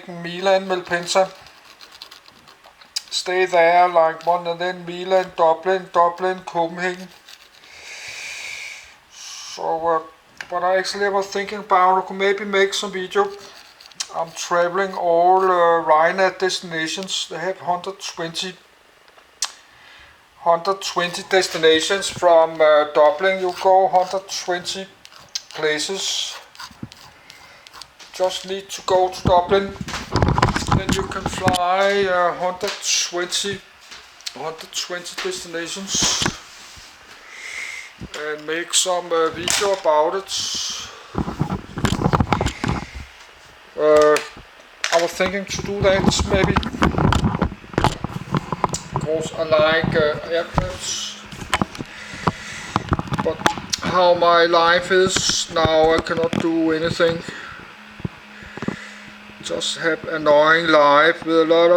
Milan, Malpensa. Stay there like one, and then Milan, Dublin, Copenhagen. So, but I actually was thinking about I could maybe make some video. I'm traveling all Ryanair destinations. They have 120 destinations from Dublin. You go 120 places. Just need to go to Dublin, then you can fly 120 destinations and make some video about it. I was thinking to do that maybe because I like aircrafts, but how my life is now, I cannot do anything. Just have annoying life with a lot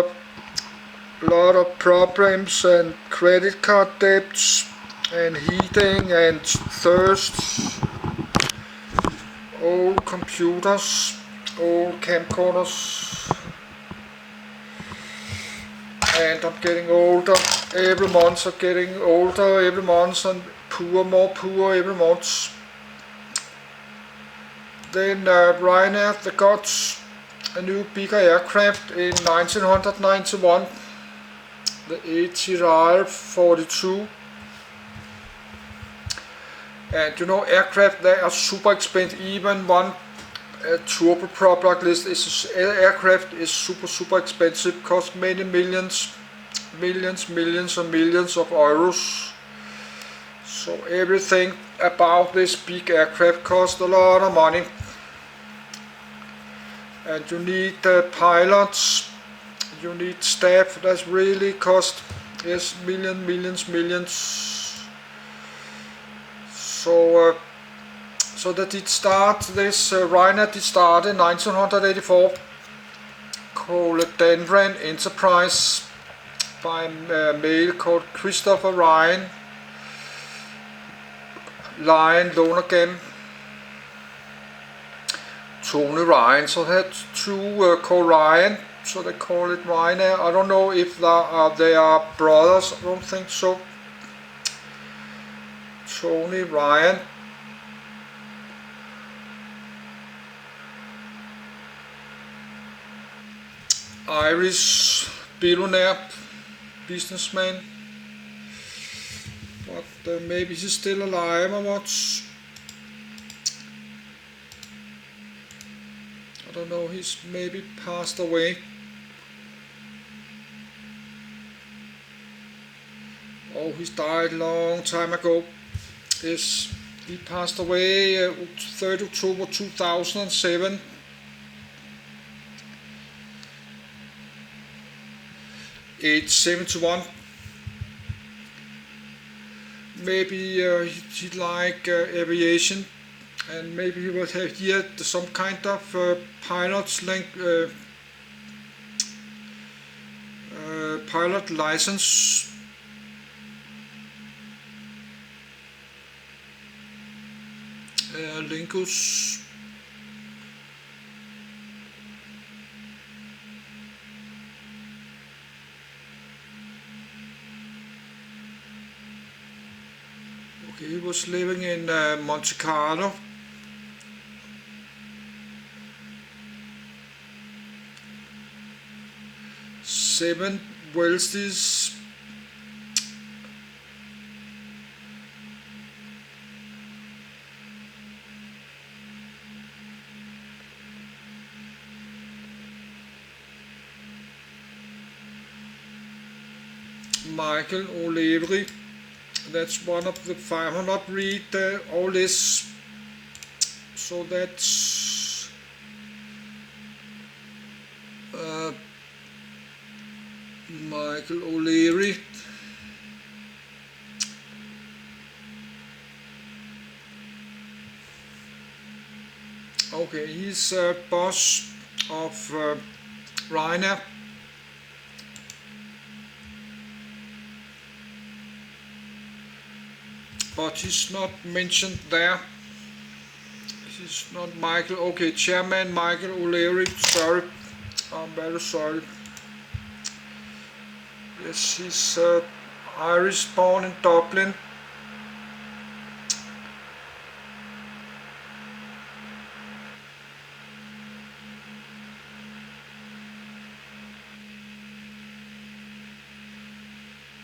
of problems and credit card debts and heating and thirst, old computers, old camcorders, and I'm getting older every month. I'm getting older every month and more poor every month. Then Ryanair, they got a new bigger aircraft in 1991, the ATR 42. And you know, aircraft, they are super expensive. Even one turboprop like this aircraft is super expensive, costs many millions of euros. So everything about this big aircraft costs a lot of money. And you need pilots, you need staff. That's really cost, yes, millions. So that did start, this Ryanair did start in 1984, called Danvran Enterprise, by a male called Christopher Ryan Lonergan, Tony Ryan. So they had two called Ryan, so they call it Ryanair. I don't know if they are brothers, I don't think so. Tony Ryan. Irish billionaire, businessman, but maybe he's still alive or what. I don't know, he's maybe passed away. Oh, he's died a long time ago. Yes, he passed away 3rd October 2007. Age 71. Maybe he liked aviation, and maybe he would have here some kind of pilot license. Lingus. Okay, he was living in Monte Carlo. Seven Wellesley's. Michael O'Leary. That's one of the five. I will not read all this. So that's Michael O'Leary. Okay, he's boss of Ryanair. But he's not mentioned there. This is not Michael. Okay, Chairman Michael O'Leary. Sorry, I'm very sorry. Yes, he's Irish, born in Dublin.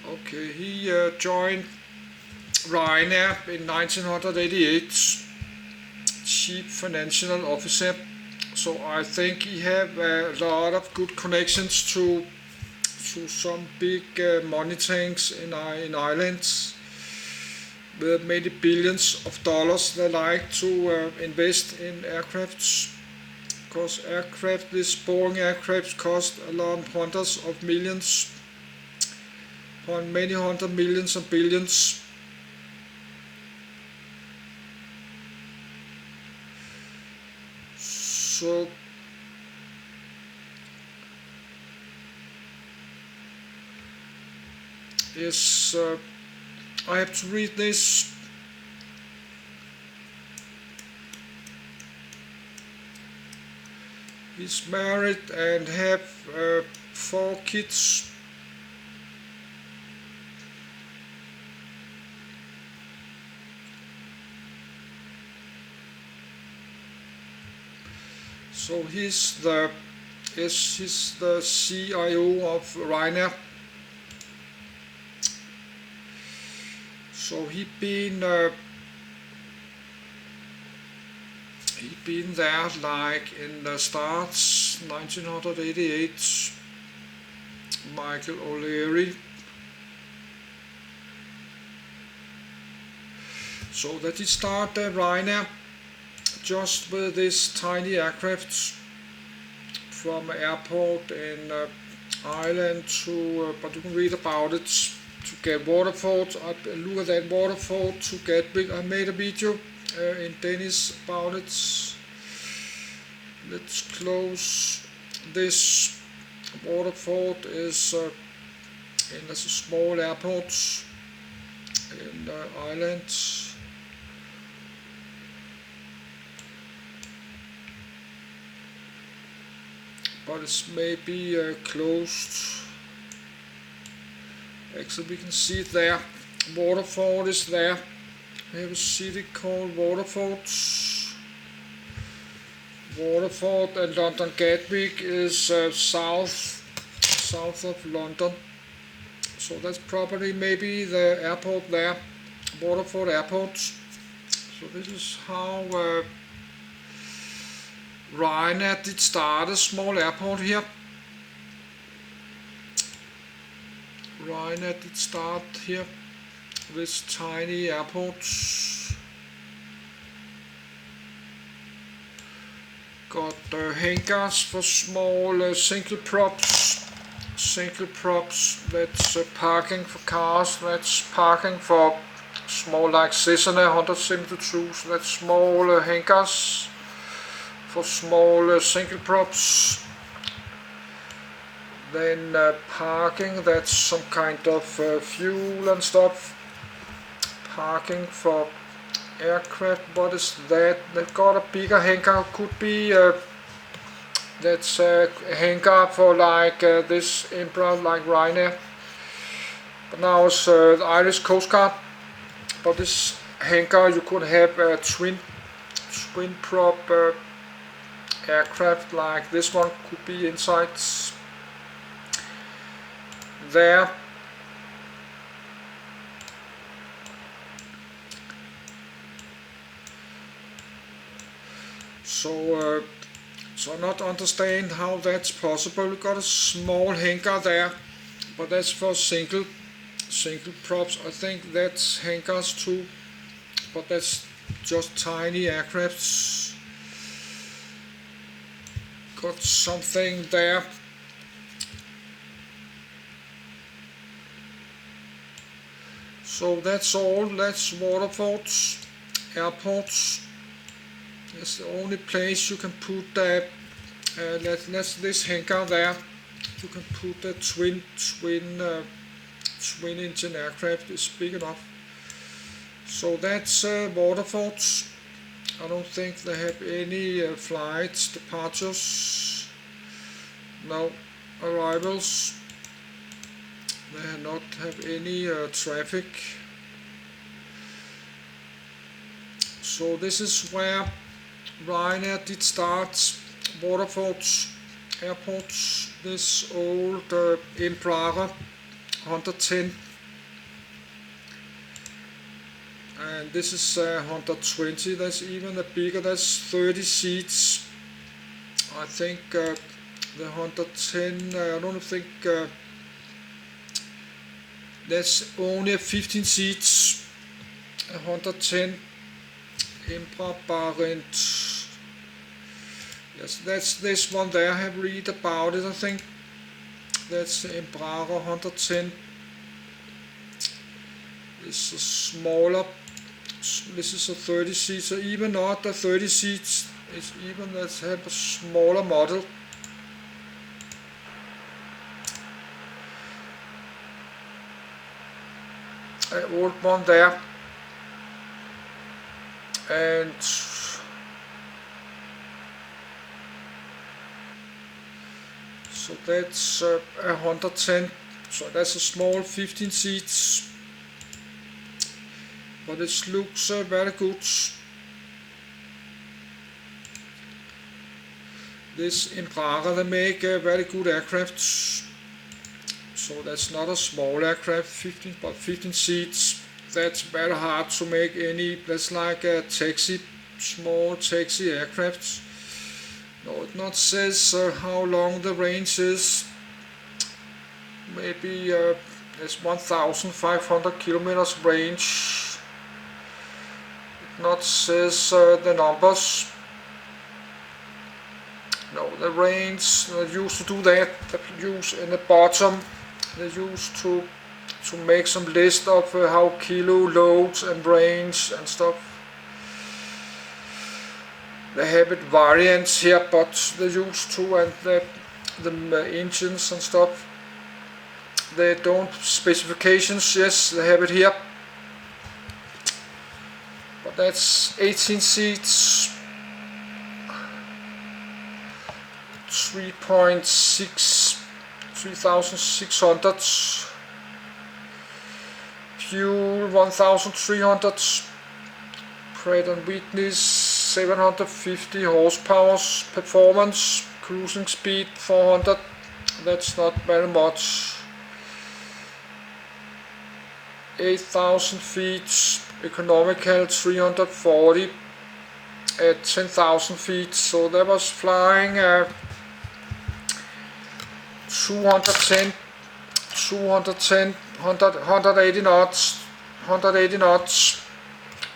Okay, he joined Ryanair in 1988, chief financial officer. So I think he have a lot of good connections to some big money tanks in Ireland with many billions of dollars. They like to invest in aircrafts because this Boeing aircraft cost a lot of hundreds of millions, on many hundred millions and billions. So yes, I have to read this. He's married and have 4 kids. So he's the CIO of Ryanair. So he been there like in the starts 1988. Michael O'Leary. So that he started Ryanair just with this tiny aircraft from an airport in Ireland to, but you can read about it, to get Waterford. I look at that Waterford to get big. I made a video in Danish about it. Let's close this. Waterford is in a small airport in Ireland. But it's maybe closed. Actually, we can see it there. Waterford is there. We have a city called Waterford. Waterford and London Gatwick is south of London. So that's probably maybe the airport there, Waterford Airport. So this is how Ryanair did start a small airport here. Ryanair did start here, this tiny airport. Got hangars for small single props. That's parking for cars. That's parking for small like Cessna 172. So that's small hangars for small single props. Then parking, that's some kind of fuel and stuff. Parking for aircraft, what is that? They've got a bigger hangar, could be that's a hangar for like this Emperor, like Ryanair. But now it's the Irish Coast Guard. But this hangar you could have a twin prop aircraft like this one could be inside there. So I not understand how that's possible. We got a small hangar there, but that's for single props. I think that's hangars too, but that's just tiny aircrafts. Got something there. So that's all. That's Waterford's airports. It's the only place you can put that. Let's this hangar there. You can put the twin engine aircraft. Is big enough. So that's Waterford's. I don't think they have any flights departures. no arrivals. They not have any traffic. So this is where Ryanair did start Waterford Airport. This old Embraer 110, and this is 120. That's even bigger. That's 30 seats. I think the 110. I don't think that's only 15 seats. 110 Embraer. Yes, that's this one there. I have read about it. I think that's Embraer 110. This is smaller. This is a 30 seats. So even not a 30 seats. It's even that have a smaller model. An old one there. And so that's 110. So that's a small 15 seats, but it looks very good. This Embraer, they make very good aircraft. So that's not a small aircraft, 15 seats. That's very hard to make any. That's like a taxi, small taxi aircraft. No, it not says how long the range is. Maybe it's 1,500 kilometers range. It not says the numbers. No, the range. They used to do that. They use in the bottom. They used to make some list of how kilo loads and range and stuff. They have it variants here, but they used to, and the engines and stuff. They don't specifications. Yes, they have it here. But that's 18 seats. 3.6, 3,600. Fuel 1,300. Pratt and Whitney 750 horsepower. Performance, cruising speed 400. That's not very much. 8,000 feet. Economical 340 at 10,000 feet. So that was flying 210, 180 knots,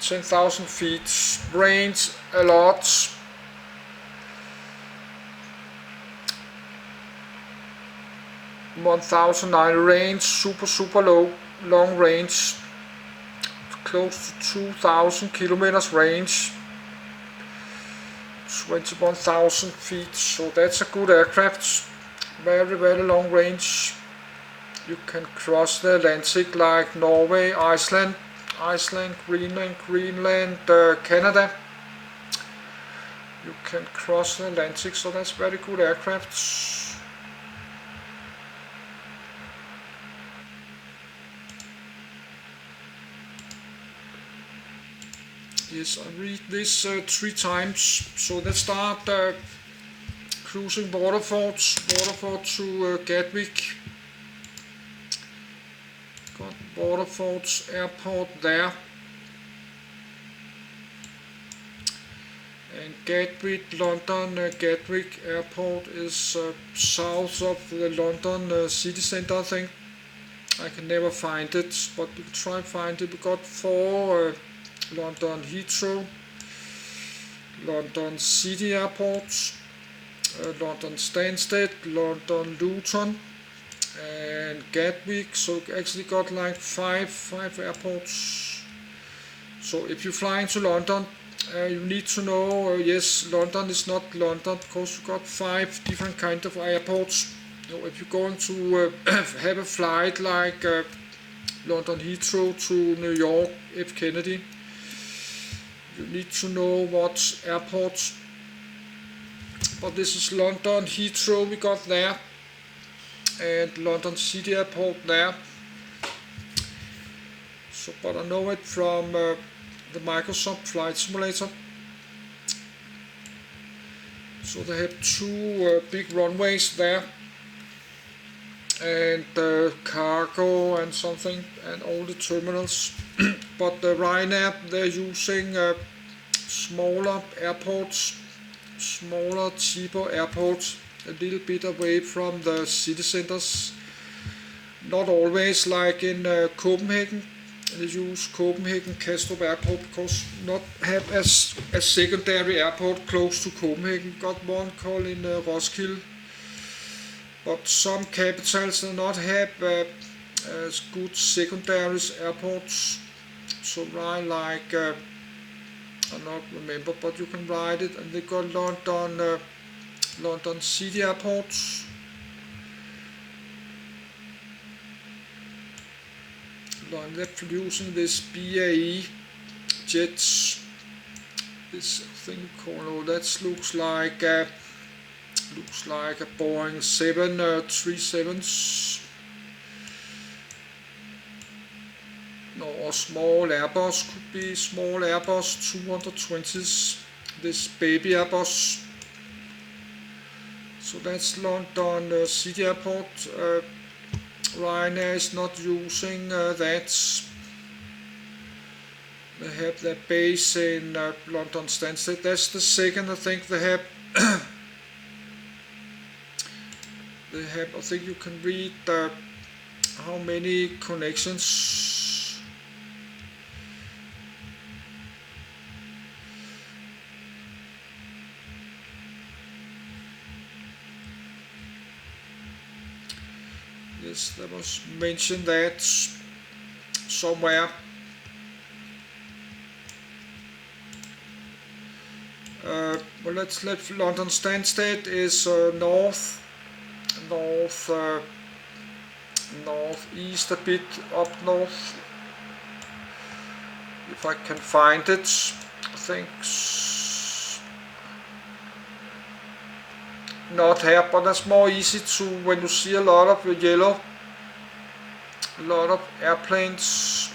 10,000 feet, range a lot. (1,009) range, super low, long range, close to 2,000 kilometers range, 21,000 feet. So that's a good aircraft. Very long range. You can cross the Atlantic like Norway, Iceland, Greenland, Canada. You can cross the Atlantic, so that's very good aircraft. Yes, I read this 3 times. So let's start cruising Waterford to Gatwick. Got Waterford Airport there. And Gatwick, London, Gatwick Airport is south of the London city centre, I think. I can never find it, but we can try and find it. We got 4 London Heathrow, London City Airports, London Stansted, London Luton, and Gatwick. So actually got like 5 airports. So if you fly into London, you need to know, yes, London is not London because you got 5 different kind of airports. So if you're going to have a flight like London Heathrow to New York, F. Kennedy, you need to know what airports but this is London Heathrow we got there, and London City Airport there. So, but I know it from the Microsoft Flight Simulator. So they have two big runways there, and cargo and something, and all the terminals. But the Ryanair, they're using smaller airports, smaller, cheaper airports, a little bit away from the city centers. Not always like in Copenhagen. They use Copenhagen Kastrup Airport because not have as a secondary airport close to Copenhagen. Got one called in Roskilde. But some capitals do not have as good secondary airports. So right like I don't remember, but you can write it. And they got London City Airports. They're producing this BAE jets. This thing called that looks like a Boeing 737s. No, or small Airbus, could be small Airbus 220s. This baby Airbus. So that's London City Airport. Ryanair is not using that. They have their base in London Stansted. That's the second. I think they have. I think you can read how many connections. Yes, there was mentioned that somewhere. Well, let's let London Stansted is northeast, a bit up north. If I can find it, I think not here, but that's more easy to when you see a lot of yellow, a lot of airplanes.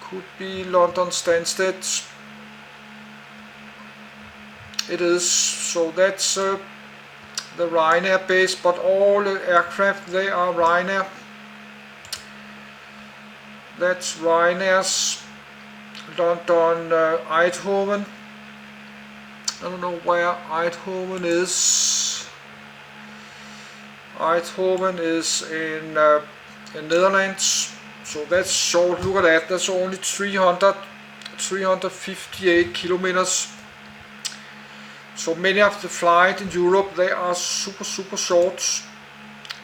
Could be London Stansted. It is, so that's the Ryanair base, but all the aircraft, they are Ryanair. That's Ryanair's London Eindhoven. I don't know where Eindhoven is. Eindhoven is in Netherlands. So that's short, look at that, that's only 358 kilometers. So many of the flights in Europe, they are super short,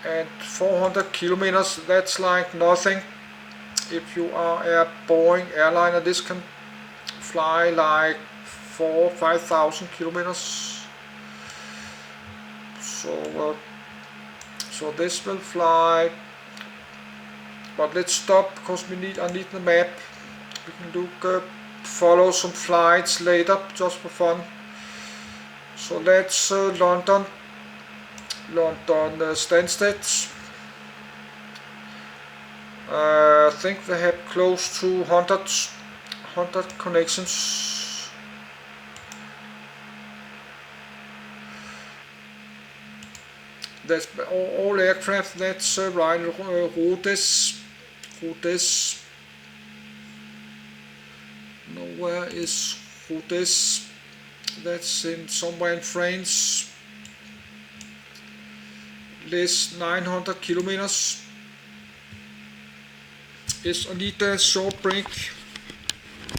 and 400 kilometers, that's like nothing. If you are a Boeing airliner, this can fly like 4,000 or 5,000 kilometers. So this will fly. But let's stop because I need the map. We can look, follow some flights later just for fun. So that's London Stansted. I think they have close to 100 connections. That's all aircraft. That's Rodez. Nowhere is Rodez. That's in somewhere in France. Less 900 kilometers. Yes, I need a short break.